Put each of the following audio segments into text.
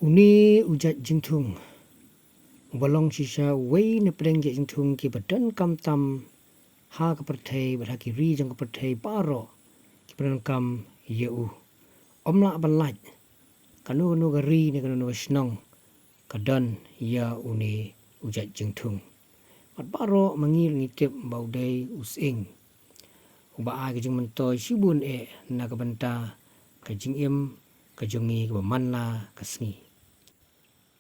Uni ujat jingthung balong sisa wei na preng je jingthung ki badan kam tam ha ka perthai ba ki ri jang ka perthai paro ki badan kam yeu omla balaj kanu nu ga ri ne kanu snong kadan ya uni ujat jingthung mat paro mangil ngitip baudai using uba a ki jing mentoy sibun na ka banta ka jing im ka jungi ka manla ka sngi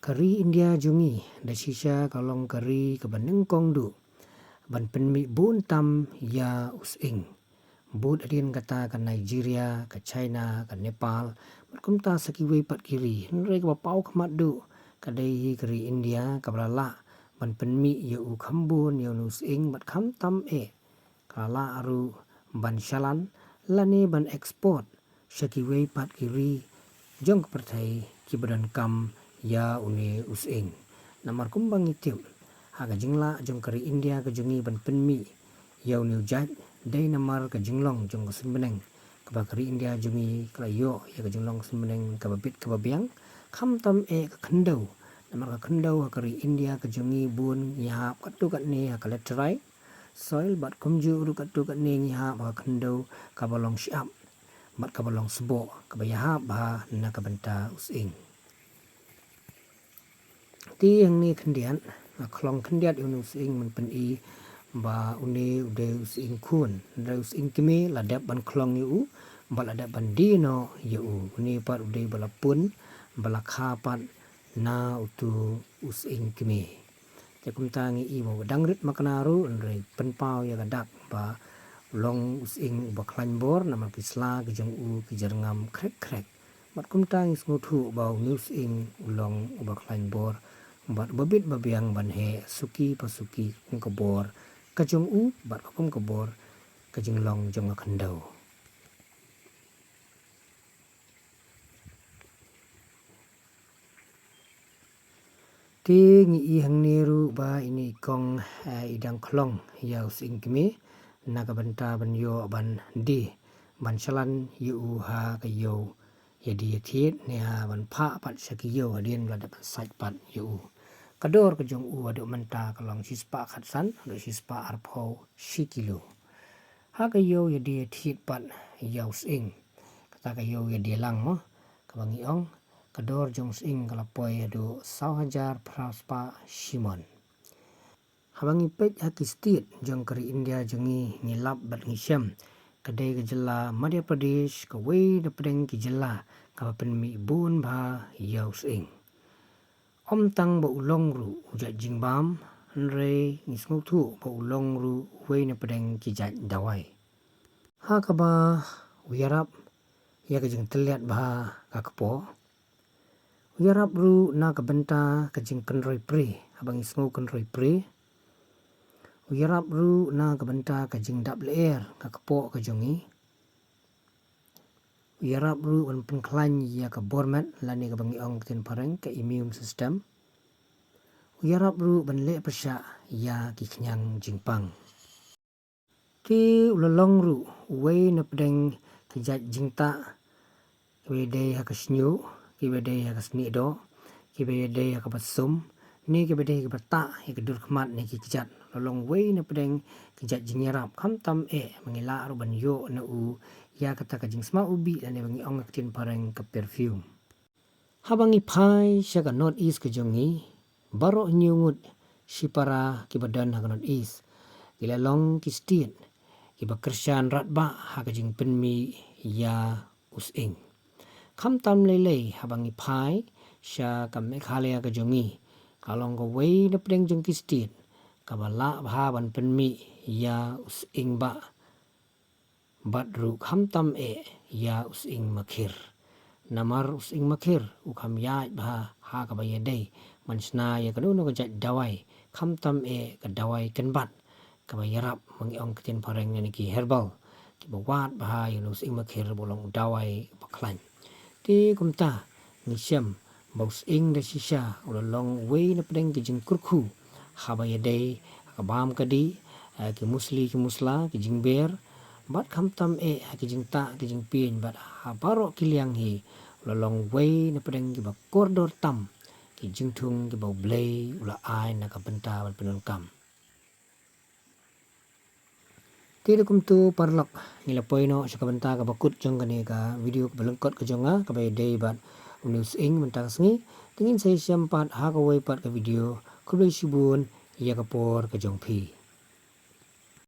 kari India jungi da sisa kalong kari ka baneng kong du ban penmi bun tam ya using bud adin kata ka Nigeria ka China ka Nepal berkum ta sakiwe pat kiri nre ka pau khamat du ka dei kari India ka brala ban penmi ya u khambun ya using bat kham tam kala aru ban shalan lani ban export sakiwe pat kiri jong perthai ki badan kam ya uni using namar kumbang itiu haga jingla jong kari India ka jungi ban penmi ya uni ujat dai namar ka jinglong jong ka senbeneng ka kari India jungi klayo ya ka jinglong senbeneng ka babit ka babiang kham tam ka khandau namar ka khandau kari India ka jungi bun ya katu kat ni ka letrai soil bat kumju ru katu kat ni ha ka khandau ka balong syap mat ka balong sebo ka bayah ba na ka banta using ti yang ni kendian klong kendiat unus ing men pen i ba uni ude using kun da using kemi la dap ban klong yu ba la dap ban dino yu uni pat ude bala pun bala kha pat na utu using kemi te kum tangi i bo dangrit makanaru nre pen pau ya gadak ba long using ba klan bor na ma kisla ki jong u ki jarngam krek krek mat kum tangi smutu ba news ing ulong ba klan bor bat babit babiang ban he suki pasuki kum kabor kajong u bat kum kabor kajing long jong khandau ti ngi i hang niru ba ini kong idang klong ya using kemi na ka banta ban yo ban di ban chalan yu ha ka yo ya di thiet ne ha ban pha pat saki yo adin la da saj pat yu kador ke jong u adu menta kalong sispa khatsan do sispa arpho shikilo ha ka yo ya di thit pat yaw sing kata ka yo ya di lang mo ka bangi ong kador jong sing kala poi adu 1000 praspa shimon habangi pet hakistit jong kari India jongi ngilap bat ngisham kadai ke jela Madhya Pradesh ka wei de pedeng ki jela ka pen mi bun ba yaw sing om tang ba ulong ru ujat jingbam nre ngisngu thu ba ulong ru wei na pedeng ki jat dawai ha ka ba uyarap ya ka jing teliat ba ka kepo uyarap ru na ka benta ka jing kenroi pri abang ngisngu kenroi pri uyarap ru na ka benta ka jing dap leer ka kepo ka jongi uyarap ru ban penklan ya ka bormat lani ka bangi ong tin pareng ka immune system uyarap ru ban le persya ya ki knyang jingpang ti ulalong ru wei na pedeng ki jat jingta ki de ha ka snyu ki de ha ka sni do ki de ha ka basum ni ki de ka bata ki dur khmat ni ki jat lolong wei na pedeng ki jat jingyarap kham tam mangila ru ban yo na u ya kata ka jing sma ubi ane bangi ong tin pareng ka perfume habangi phai syaga north east ke jongi baro nyungut sipara ki badan ha north east kilalong ki stin ki bakrsyan ratba ha ka jing penmi ya using kham tam lele habangi phai sya ka Meghalaya ka jongi kalong ka wei na pedeng jong ki stin ka bala bha ban penmi ya using ba bat ru kham tam ya using makhir namar using makhir u kham ya ba ha ka ba yedei mansna ya kanu no ka dawai kham tam ka dawai kan bat ka ba yarap mangi ong tin pareng ni ki herbal ki ba wat ba ya using makhir bolong dawai baklan ti kumta ni syam baus ing da shisha ulong wei na pedeng ki jing kurkhu ha ba yedei ka bam kadi ki musli ki musla ki jingber bat kham tam ki jing ta ki jing pin bat ha baro kiliang hi ula long wei na pedeng ki ba koridor tam ki jingthung ki ba blay ula ai na ka benta ban penun kam Tidak kumtu parlok nila poino sa kabenta ka bakut jong kani ka video ka balengkot ka jonga ka bay day bat news ing mentang sengi tingin saya siampat ha ka way pat ka video ku bay sibun iya ka por ka jong pi